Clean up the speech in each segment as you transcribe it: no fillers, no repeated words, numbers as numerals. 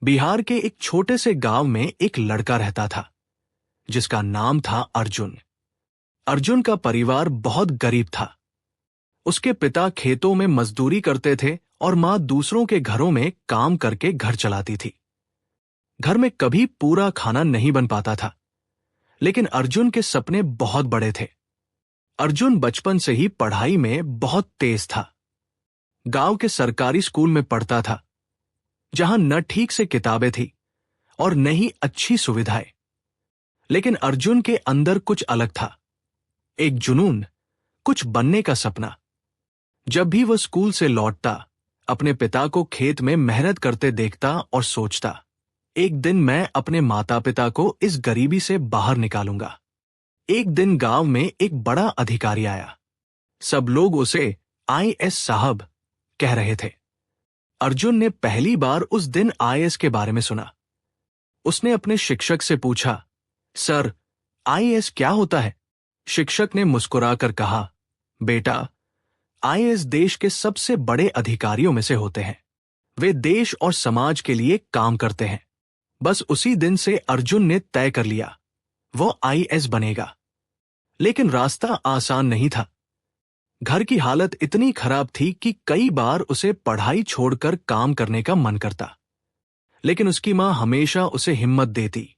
बिहार के एक छोटे से गांव में एक लड़का रहता था जिसका नाम था अर्जुन। अर्जुन का परिवार बहुत गरीब था। उसके पिता खेतों में मजदूरी करते थे और मां दूसरों के घरों में काम करके घर चलाती थी। घर में कभी पूरा खाना नहीं बन पाता था, लेकिन अर्जुन के सपने बहुत बड़े थे। अर्जुन बचपन से ही पढ़ाई में बहुत तेज था। गांव के सरकारी स्कूल में पढ़ता था, जहां न ठीक से किताबें थी और न ही अच्छी सुविधाएं। लेकिन अर्जुन के अंदर कुछ अलग था, एक जुनून, कुछ बनने का सपना। जब भी वह स्कूल से लौटता, अपने पिता को खेत में मेहनत करते देखता और सोचता, एक दिन मैं अपने माता पिता को इस गरीबी से बाहर निकालूंगा। एक दिन गांव में एक बड़ा अधिकारी आया। सब लोग उसे आईएएस साहब कह रहे थे। अर्जुन ने पहली बार उस दिन आईएएस के बारे में सुना। उसने अपने शिक्षक से पूछा, सर, आईएएस क्या होता है? शिक्षक ने मुस्कुराकर कहा, बेटा, आईएएस देश के सबसे बड़े अधिकारियों में से होते हैं। वे देश और समाज के लिए काम करते हैं। बस उसी दिन से अर्जुन ने तय कर लिया, वो आईएएस बनेगा। लेकिन रास्ता आसान नहीं था। घर की हालत इतनी खराब थी कि कई बार उसे पढ़ाई छोड़कर काम करने का मन करता। लेकिन उसकी मां हमेशा उसे हिम्मत देती,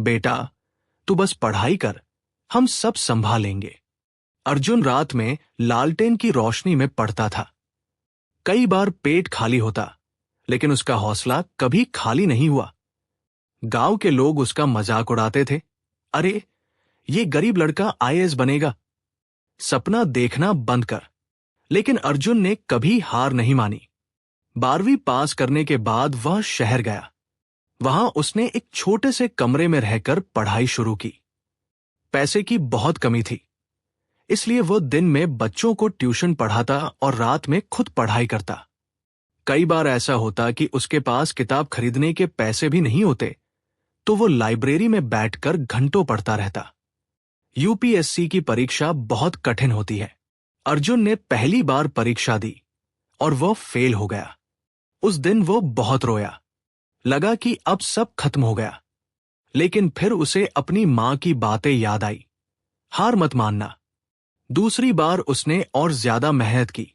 बेटा, तू बस पढ़ाई कर, हम सब संभालेंगे। अर्जुन रात में लालटेन की रोशनी में पढ़ता था। कई बार पेट खाली होता, लेकिन उसका हौसला कभी खाली नहीं हुआ। गांव के लोग उसका मजाक उड़ाते थे, अरे, ये गरीब लड़का आईएएस बनेगा, सपना देखना बंद कर। लेकिन अर्जुन ने कभी हार नहीं मानी। 12वीं पास करने के बाद वह शहर गया। वहां उसने एक छोटे से कमरे में रहकर पढ़ाई शुरू की। पैसे की बहुत कमी थी, इसलिए वह दिन में बच्चों को ट्यूशन पढ़ाता और रात में खुद पढ़ाई करता। कई बार ऐसा होता कि उसके पास किताब खरीदने के पैसे भी नहीं होते, तो वो लाइब्रेरी में बैठकर घंटों पढ़ता रहता। यूपीएससी की परीक्षा बहुत कठिन होती है। अर्जुन ने पहली बार परीक्षा दी और वह फेल हो गया। उस दिन वो बहुत रोया। लगा कि अब सब खत्म हो गया। लेकिन फिर उसे अपनी मां की बातें याद आई, हार मत मानना। दूसरी बार उसने और ज्यादा मेहनत की,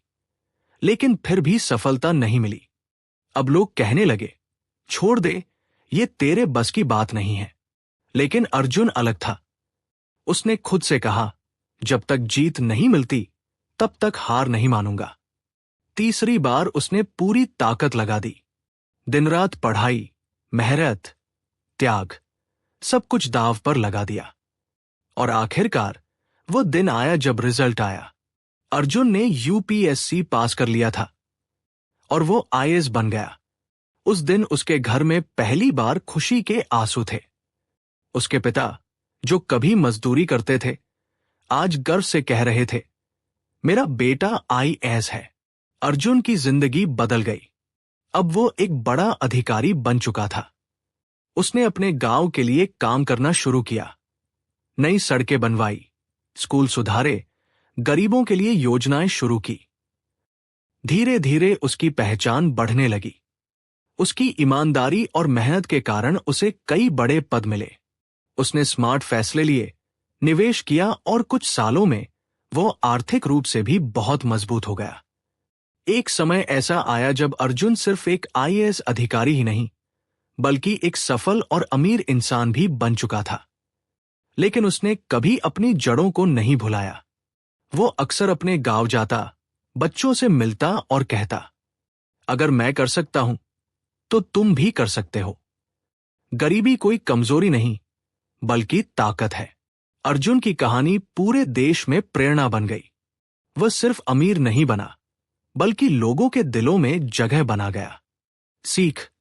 लेकिन फिर भी सफलता नहीं मिली। अब लोग कहने लगे, छोड़ दे, ये तेरे बस की बात नहीं है। लेकिन अर्जुन अलग था। उसने खुद से कहा, जब तक जीत नहीं मिलती, तब तक हार नहीं मानूंगा। तीसरी बार उसने पूरी ताकत लगा दी। दिन रात पढ़ाई, मेहनत, त्याग, सब कुछ दांव पर लगा दिया। और आखिरकार वो दिन आया जब रिजल्ट आया। अर्जुन ने यूपीएससी पास कर लिया था और वो आईएएस बन गया। उस दिन उसके घर में पहली बार खुशी के आंसू थे। उसके पिता, जो कभी मजदूरी करते थे, आज गर्व से कह रहे थे, मेरा बेटा आईएएस है। अर्जुन की जिंदगी बदल गई। अब वो एक बड़ा अधिकारी बन चुका था। उसने अपने गांव के लिए काम करना शुरू किया। नई सड़कें बनवाई, स्कूल सुधारे, गरीबों के लिए योजनाएं शुरू की। धीरे धीरे उसकी पहचान बढ़ने लगी। उसकी ईमानदारी और मेहनत के कारण उसे कई बड़े पद मिले। उसने स्मार्ट फैसले लिए, निवेश किया और कुछ सालों में वो आर्थिक रूप से भी बहुत मजबूत हो गया। एक समय ऐसा आया जब अर्जुन सिर्फ एक आईएएस अधिकारी ही नहीं, बल्कि एक सफल और अमीर इंसान भी बन चुका था। लेकिन उसने कभी अपनी जड़ों को नहीं भुलाया। वो अक्सर अपने गांव जाता, बच्चों से मिलता और कहता, अगर मैं कर सकता हूं, तो तुम भी कर सकते हो। गरीबी कोई कमजोरी नहीं, बल्कि ताकत है। अर्जुन की कहानी पूरे देश में प्रेरणा बन गई। वह सिर्फ अमीर नहीं बना, बल्कि लोगों के दिलों में जगह बना गया। सीख।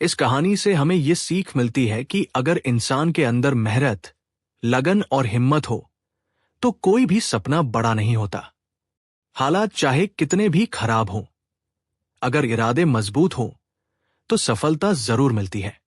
इस कहानी से हमें यह सीख मिलती है कि अगर इंसान के अंदर मेहनत, लगन और हिम्मत हो, तो कोई भी सपना बड़ा नहीं होता। हालात चाहे कितने भी खराब हों, अगर इरादे मजबूत हों, तो सफलता जरूर मिलती है।